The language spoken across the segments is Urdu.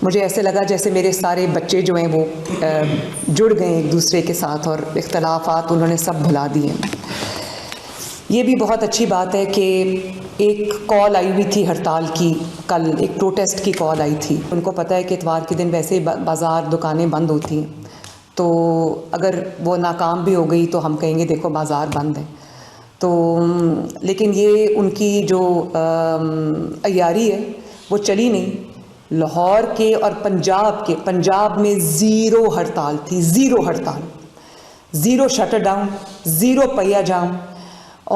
مجھے ایسے لگا جیسے میرے سارے بچے جو ہیں وہ جڑ گئے ایک دوسرے کے ساتھ اور اختلافات انہوں نے سب بھلا دیے. یہ بھی بہت اچھی بات ہے کہ ایک کال آئی ہوئی تھی ہڑتال کی، کل ایک پروٹیسٹ کی کال آئی تھی. ان کو پتہ ہے کہ اتوار کے دن ویسے بازار دکانیں بند ہوتی ہیں، تو اگر وہ ناکام بھی ہو گئی تو ہم کہیں گے دیکھو بازار بند ہے. تو لیکن یہ ان کی جو عیاری ہے وہ چلی نہیں. لاہور کے اور پنجاب میں زیرو ہڑتال تھی، زیرو ہڑتال، زیرو شٹر ڈاؤن، زیرو پہیہ جام.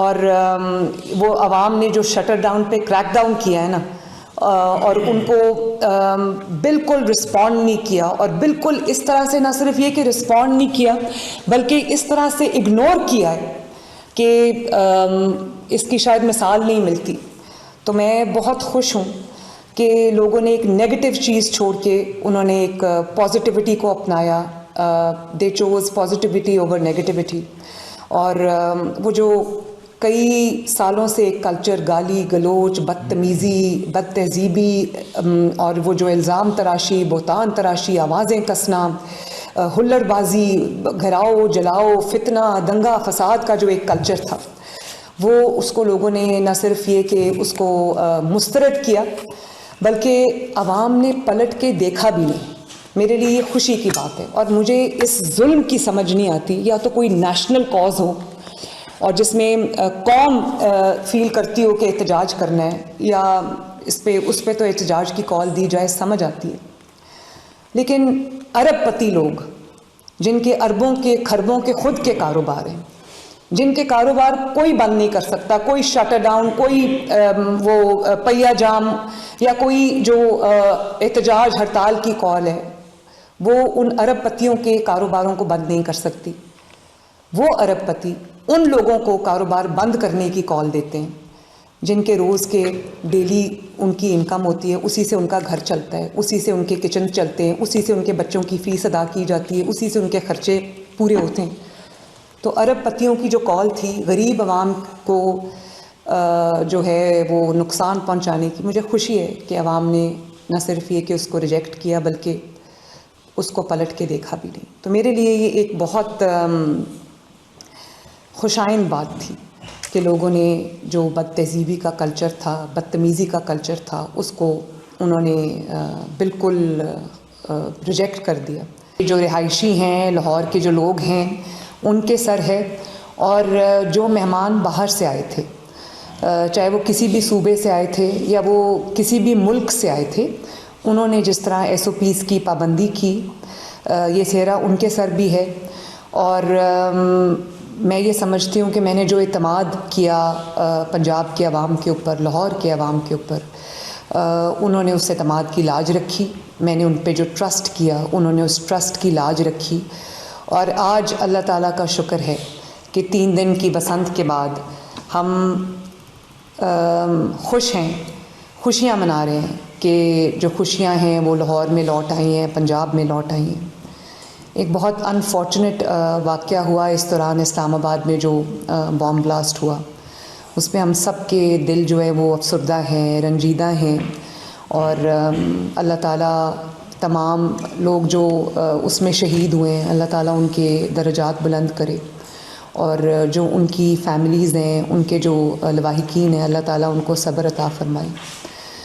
اور وہ عوام نے جو شٹر ڈاؤن پہ کریک ڈاؤن کیا ہے نا، اور ان کو بالکل رسپونڈ نہیں کیا، اور بالکل اس طرح سے نہ صرف یہ کہ رسپونڈ نہیں کیا بلکہ اس طرح سے اگنور کیا ہے کہ اس کی شاید مثال نہیں ملتی. تو میں بہت خوش ہوں کہ لوگوں نے ایک نیگیٹو چیز چھوڑ کے انہوں نے ایک پازیٹیوٹی کو اپنایا. دے چوز پازیٹیوٹی اوور نیگیٹیوٹی. اور وہ جو کئی سالوں سے ایک کلچر، گالی گلوچ، بدتمیزی، بد تہذیبی، اور وہ جو الزام تراشی، بہتان تراشی، آوازیں کسنا، ہلڑ بازی، گھراؤ جلاؤ، فتنہ، دنگا فساد کا جو ایک کلچر تھا، وہ اس کو لوگوں نے نہ صرف یہ کہ اس کو مسترد کیا بلکہ عوام نے پلٹ کے دیکھا بھی نہیں. میرے لیے یہ خوشی کی بات ہے. اور مجھے اس ظلم کی سمجھ نہیں آتی، یا تو کوئی نیشنل کاز ہو اور جس میں قوم فیل کرتی ہو کہ احتجاج کرنا ہے، یا اس پہ تو احتجاج کی کال دی جائے، سمجھ آتی ہے. لیکن ارب پتی لوگ جن کے اربوں کے خربوں کے خود کے کاروبار ہیں، جن کے کاروبار کوئی بند نہیں کر سکتا، کوئی شٹر ڈاؤن، کوئی وہ پہیہ جام، یا کوئی جو احتجاج ہڑتال کی کال ہے، وہ ان ارب پتیوں کے کاروباروں کو بند نہیں کر سکتی. وہ ارب پتی ان لوگوں کو کاروبار بند کرنے کی کال دیتے ہیں جن کے روز کے ڈیلی ان کی انکم ہوتی ہے، اسی سے ان کا گھر چلتا ہے، اسی سے ان کے کچن چلتے ہیں، اسی سے ان کے بچوں کی فیس ادا کی جاتی ہے، اسی سے ان کے خرچے پورے ہوتے ہیں. تو ارب پتیوں کی جو کال تھی غریب عوام کو جو ہے وہ نقصان پہنچانے کی، مجھے خوشی ہے کہ عوام نے نہ صرف یہ کہ اس کو ریجیکٹ کیا بلکہ اس کو پلٹ کے دیکھا بھی نہیں. تو میرے لیے یہ ایک بہت خوشائند بات تھی کہ لوگوں نے جو بد تہذیبی کا کلچر تھا، بدتمیزی کا کلچر تھا، اس کو انہوں نے بالکل ریجیکٹ کر دیا. جو رہائشی ہیں لاہور کے، جو لوگ ہیں، ان کے سر ہے. اور جو مہمان باہر سے آئے تھے، چاہے وہ کسی بھی صوبے سے آئے تھے یا وہ کسی بھی ملک سے آئے تھے، انہوں نے جس طرح SOPs کی پابندی کی، یہ سہرا ان کے سر بھی ہے. اور میں یہ سمجھتی ہوں کہ میں نے جو اعتماد کیا پنجاب کے عوام کے اوپر، لاہور کے عوام کے اوپر، انہوں نے اس اعتماد کی لاج رکھی. میں نے ان پہ جو ٹرسٹ کیا، انہوں نے اس ٹرسٹ کی لاج رکھی. اور آج اللہ تعالیٰ کا شکر ہے کہ 3 دن کی بسنت کے بعد ہم خوش ہیں، خوشیاں منا رہے ہیں کہ جو خوشیاں ہیں وہ لاہور میں لوٹ آئی ہیں، پنجاب میں لوٹ آئی ہیں. ایک بہت انفارچونیٹ واقعہ ہوا اس دوران اسلام آباد میں، جو بام بلاسٹ ہوا، اس میں ہم سب کے دل جو ہے وہ افسردہ ہیں، رنجیدہ ہیں. اور اللہ تعالیٰ تمام لوگ جو اس میں شہید ہوئے ہیں، اللہ تعالیٰ ان کے درجات بلند کرے. اور جو ان کی فیملیز ہیں، ان کے جو لواحقین ہیں، اللہ تعالیٰ ان کو صبر عطا فرمائے.